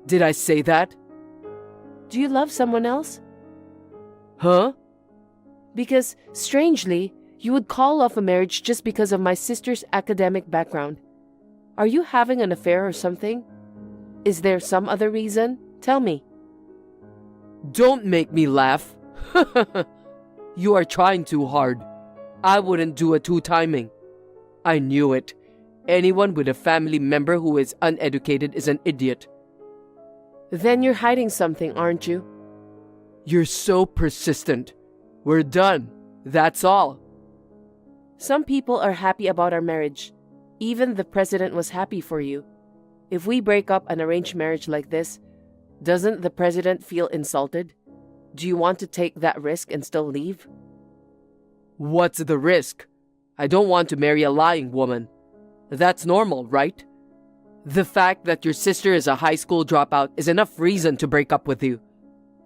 Did I say that? Do you love someone else? Huh? Because, strangely, you would call off a marriage just because of my sister's academic background. Are you having an affair or something? Is there some other reason? Tell me. Don't make me laugh. You are trying too hard. I wouldn't do a two-timing. I knew it. Anyone with a family member who is uneducated is an idiot. Then you're hiding something, aren't you? You're so persistent. We're done. That's all. Some people are happy about our marriage. Even the president was happy for you. If we break up an arranged marriage like this, doesn't the president feel insulted? Do you want to take that risk and still leave? What's the risk? I don't want to marry a lying woman. That's normal, right? The fact that your sister is a high school dropout is enough reason to break up with you.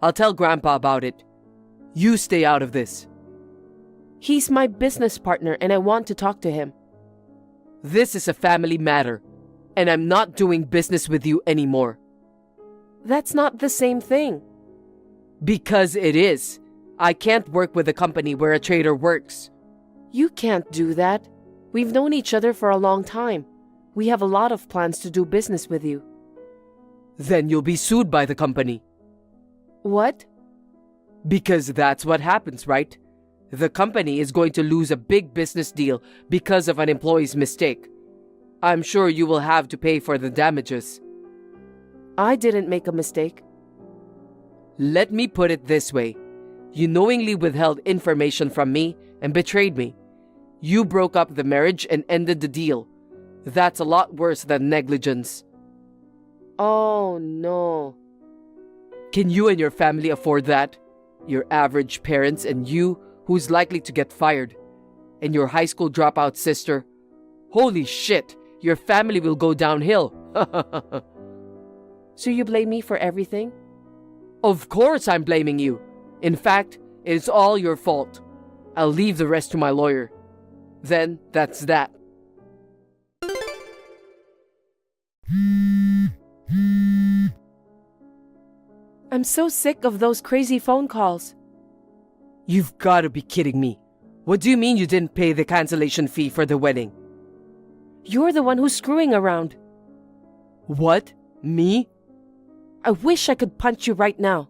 I'll tell Grandpa about it. You stay out of this. He's my business partner and I want to talk to him. This is a family matter, and I'm not doing business with you anymore. That's not the same thing. Because it is. I can't work with a company where a trader works. You can't do that. We've known each other for a long time. We have a lot of plans to do business with you. Then you'll be sued by the company. What? Because that's what happens, right? The company is going to lose a big business deal because of an employee's mistake. I'm sure you will have to pay for the damages. I didn't make a mistake. Let me put it this way. You knowingly withheld information from me and betrayed me. You broke up the marriage and ended the deal. That's a lot worse than negligence. Oh, no. Can you and your family afford that? Your average parents and you, who's likely to get fired. And your high school dropout sister. Holy shit, your family will go downhill. So you blame me for everything? Of course I'm blaming you. In fact, it's all your fault. I'll leave the rest to my lawyer. Then, that's that. I'm so sick of those crazy phone calls. You've got to be kidding me. What do you mean you didn't pay the cancellation fee for the wedding? You're the one who's screwing around. What? Me? I wish I could punch you right now.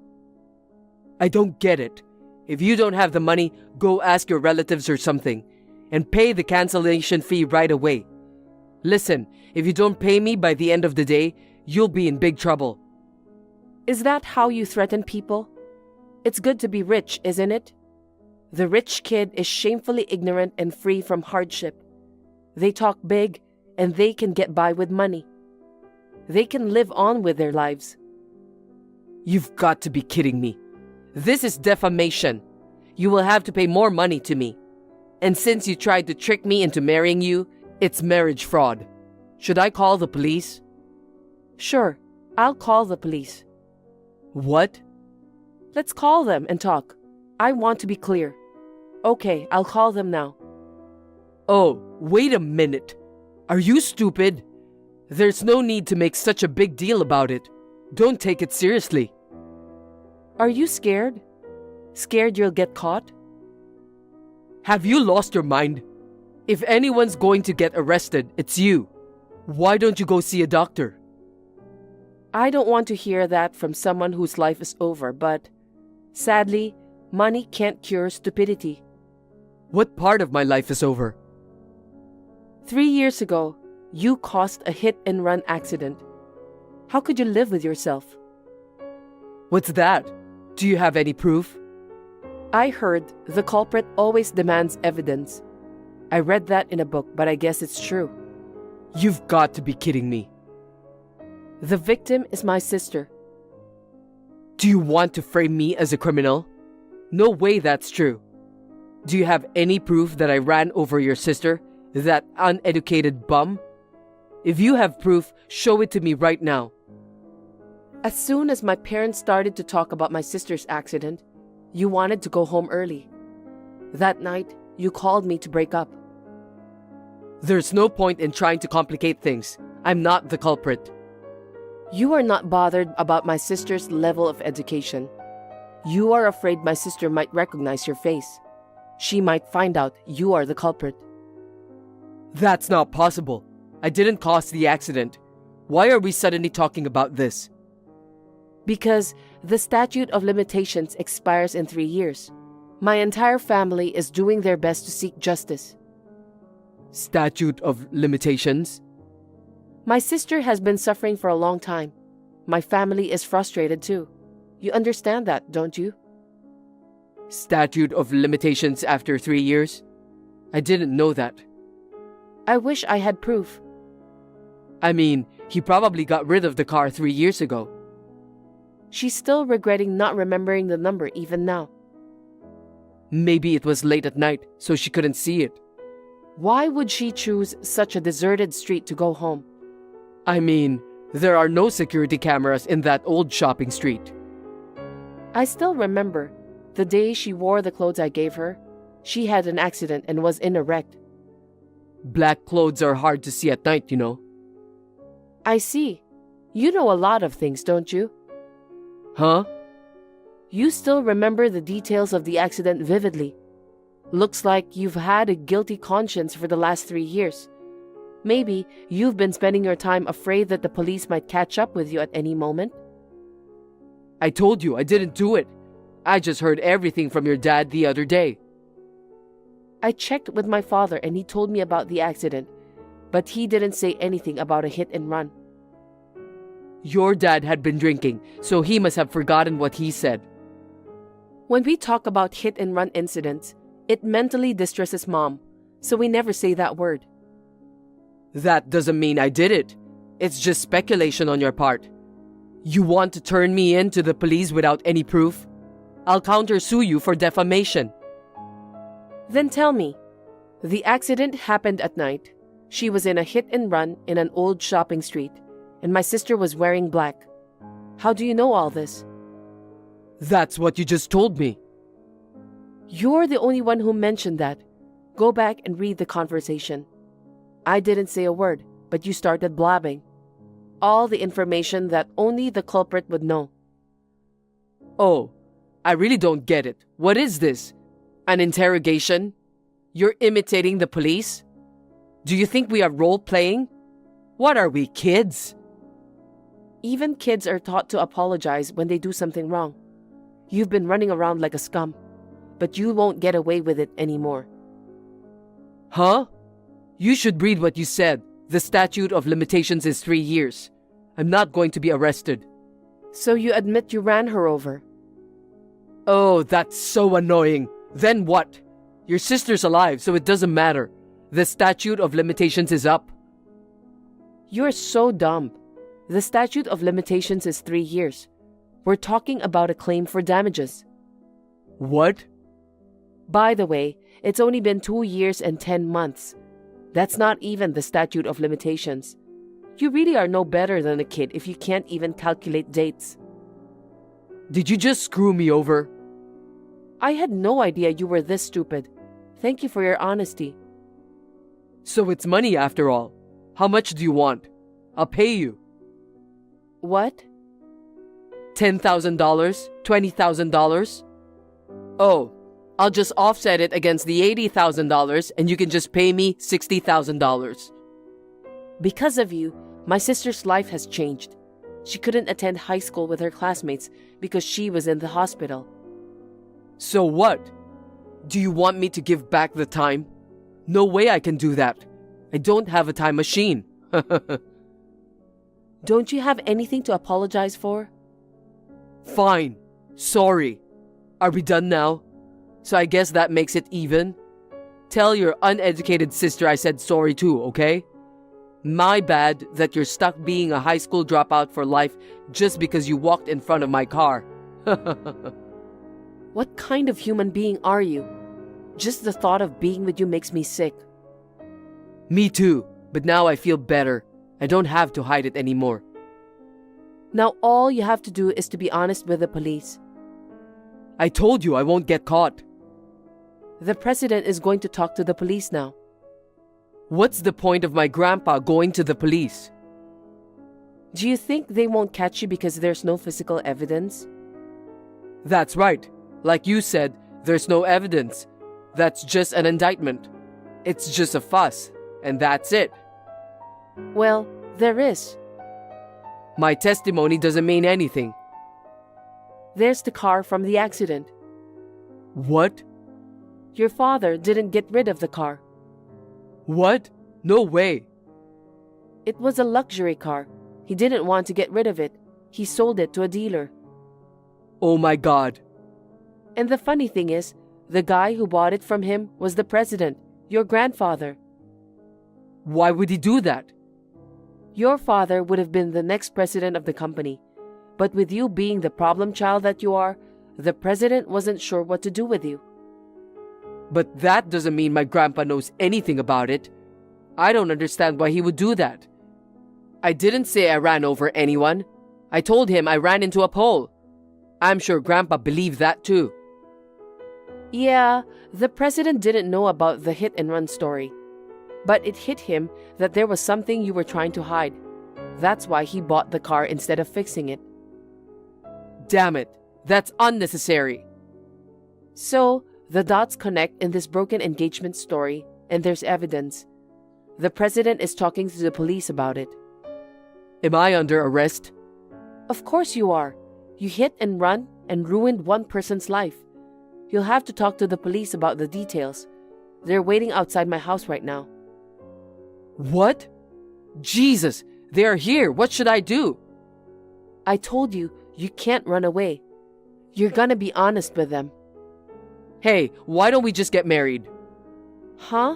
I don't get it. If you don't have the money, go ask your relatives or something. And pay the cancellation fee right away. Listen, if you don't pay me by the end of the day, you'll be in big trouble. Is that how you threaten people? It's good to be rich, isn't it? The rich kid is shamefully ignorant and free from hardship. They talk big and they can get by with money. They can live on with their lives. You've got to be kidding me. This is defamation. You will have to pay more money to me. And since you tried to trick me into marrying you, it's marriage fraud. Should I call the police? Sure, I'll call the police. What? Let's call them and talk. I want to be clear. Okay, I'll call them now. Oh, wait a minute. Are you stupid? There's no need to make such a big deal about it. Don't take it seriously. Are you scared? Scared you'll get caught? Have you lost your mind? If anyone's going to get arrested, it's you. Why don't you go see a doctor? I don't want to hear that from someone whose life is over, but sadly, money can't cure stupidity. What part of my life is over? 3 years ago, you caused a hit-and-run accident. How could you live with yourself? What's that? Do you have any proof? I heard the culprit always demands evidence. I read that in a book, but I guess it's true. You've got to be kidding me. The victim is my sister. Do you want to frame me as a criminal? No way that's true. Do you have any proof that I ran over your sister, that uneducated bum? If you have proof, show it to me right now. As soon as my parents started to talk about my sister's accident, you wanted to go home early. That night, you called me to break up. There's no point in trying to complicate things. I'm not the culprit. You are not bothered about my sister's level of education. You are afraid my sister might recognize your face. She might find out you are the culprit. That's not possible. I didn't cause the accident. Why are we suddenly talking about this? Because the statute of limitations expires in 3 years. My entire family is doing their best to seek justice. Statute of limitations? My sister has been suffering for a long time. My family is frustrated too. You understand that, don't you? Statute of limitations after 3 years? I didn't know that. I wish I had proof. I mean, he probably got rid of the car 3 years ago. She's still regretting not remembering the number even now. Maybe it was late at night, so she couldn't see it. Why would she choose such a deserted street to go home? I mean, there are no security cameras in that old shopping street. I still remember the day she wore the clothes I gave her. She had an accident and was in a wreck. Black clothes are hard to see at night, you know. I see. You know a lot of things, don't you? Huh? You still remember the details of the accident vividly. Looks like you've had a guilty conscience for the last 3 years. Maybe you've been spending your time afraid that the police might catch up with you at any moment. I told you I didn't do it. I just heard everything from your dad the other day. I checked with my father and he told me about the accident, but he didn't say anything about a hit and run. Your dad had been drinking, so he must have forgotten what he said. When we talk about hit and run incidents, it mentally distresses Mom, so we never say that word. That doesn't mean I did it. It's just speculation on your part. You want to turn me in to the police without any proof? I'll countersue you for defamation. Then tell me, the accident happened at night. She was in a hit and run in an old shopping street, and my sister was wearing black. How do you know all this? That's what you just told me. You're the only one who mentioned that. Go back and read the conversation. I didn't say a word, but you started blabbing. All the information that only the culprit would know. Oh, I really don't get it. What is this? An interrogation? You're imitating the police? Do you think we are role-playing? What are we, kids? Even kids are taught to apologize when they do something wrong. You've been running around like a scum, but you won't get away with it anymore. Huh? You should read what you said. The statute of limitations is 3 years. I'm not going to be arrested. So you admit you ran her over? Oh, that's so annoying. Then what? Your sister's alive, so it doesn't matter. The statute of limitations is up. You're so dumb. The statute of limitations is 3 years. We're talking about a claim for damages. What? By the way, it's only been 2 years and 10 months. That's not even the statute of limitations. You really are no better than a kid if you can't even calculate dates. Did you just screw me over? I had no idea you were this stupid. Thank you for your honesty. So it's money after all. How much do you want? I'll pay you. What? $10,000? $20,000? Oh, I'll just offset it against the $80,000 and you can just pay me $60,000. Because of you, my sister's life has changed. She couldn't attend high school with her classmates because she was in the hospital. So what? Do you want me to give back the time? No way I can do that. I don't have a time machine. Don't you have anything to apologize for? Fine. Sorry. Are we done now? So I guess that makes it even. Tell your uneducated sister I said sorry too, okay? My bad that you're stuck being a high school dropout for life just because you walked in front of my car. What kind of human being are you? Just the thought of being with you makes me sick. Me too, but now I feel better. I don't have to hide it anymore. Now all you have to do is to be honest with the police. I told you I won't get caught. The president is going to talk to the police now. What's the point of my grandpa going to the police? Do you think they won't catch you because there's no physical evidence? That's right. Like you said, there's no evidence. That's just an indictment. It's just a fuss, and that's it. Well, there is. My testimony doesn't mean anything. There's the car from the accident. What? Your father didn't get rid of the car. What? No way. It was a luxury car. He didn't want to get rid of it. He sold it to a dealer. Oh my God. And the funny thing is, the guy who bought it from him was the president, your grandfather. Why would he do that? Your father would have been the next president of the company. But with you being the problem child that you are, the president wasn't sure what to do with you. But that doesn't mean my grandpa knows anything about it. I don't understand why he would do that. I didn't say I ran over anyone. I told him I ran into a pole. I'm sure grandpa believed that too. Yeah, the president didn't know about the hit and run story. But it hit him that there was something you were trying to hide. That's why he bought the car instead of fixing it. Damn it, that's unnecessary. So, the dots connect in this broken engagement story, and there's evidence. The president is talking to the police about it. Am I under arrest? Of course you are. You hit and run and ruined one person's life. You'll have to talk to the police about the details. They're waiting outside my house right now. What? Jesus, they are here. What should I do? I told you, you can't run away. You're gonna be honest with them. Hey, why don't we just get married? Huh?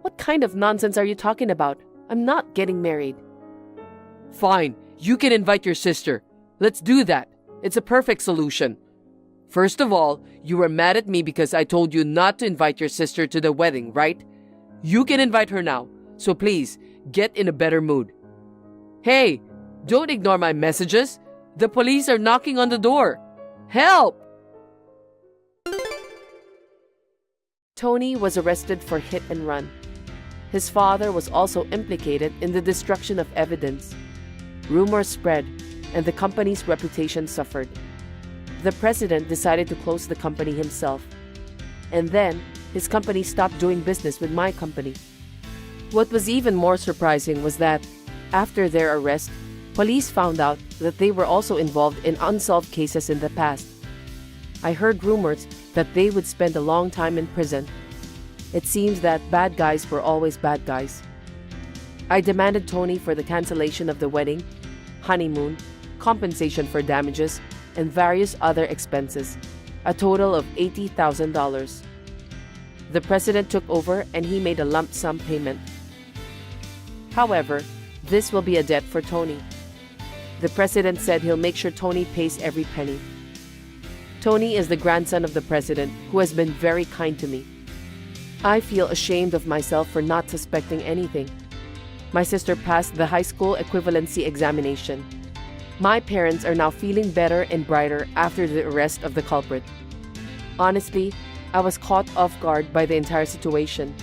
What kind of nonsense are you talking about? I'm not getting married. Fine, you can invite your sister. Let's do that. It's a perfect solution. First of all, you were mad at me because I told you not to invite your sister to the wedding, right? You can invite her now, so please, get in a better mood. Hey, don't ignore my messages. The police are knocking on the door. Help! Tony was arrested for hit and run. His father was also implicated in the destruction of evidence. Rumors spread, and the company's reputation suffered. The president decided to close the company himself. And then, his company stopped doing business with my company. What was even more surprising was that, after their arrest, police found out that they were also involved in unsolved cases in the past. I heard rumors that they would spend a long time in prison. It seems that bad guys were always bad guys. I demanded Tony for the cancellation of the wedding, honeymoon, compensation for damages, and various other expenses, a total of $80,000. The president took over and he made a lump sum payment. However, this will be a debt for Tony. The president said he'll make sure Tony pays every penny. Tony is the grandson of the president who has been very kind to me. I feel ashamed of myself for not suspecting anything. My sister passed the high school equivalency examination. My parents are now feeling better and brighter after the arrest of the culprit. Honestly, I was caught off guard by the entire situation,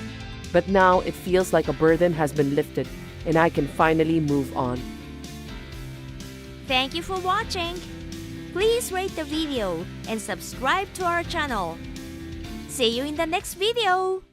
but now it feels like a burden has been lifted and I can finally move on. Thank you for watching. Please rate the video and subscribe to our channel. See you in the next video.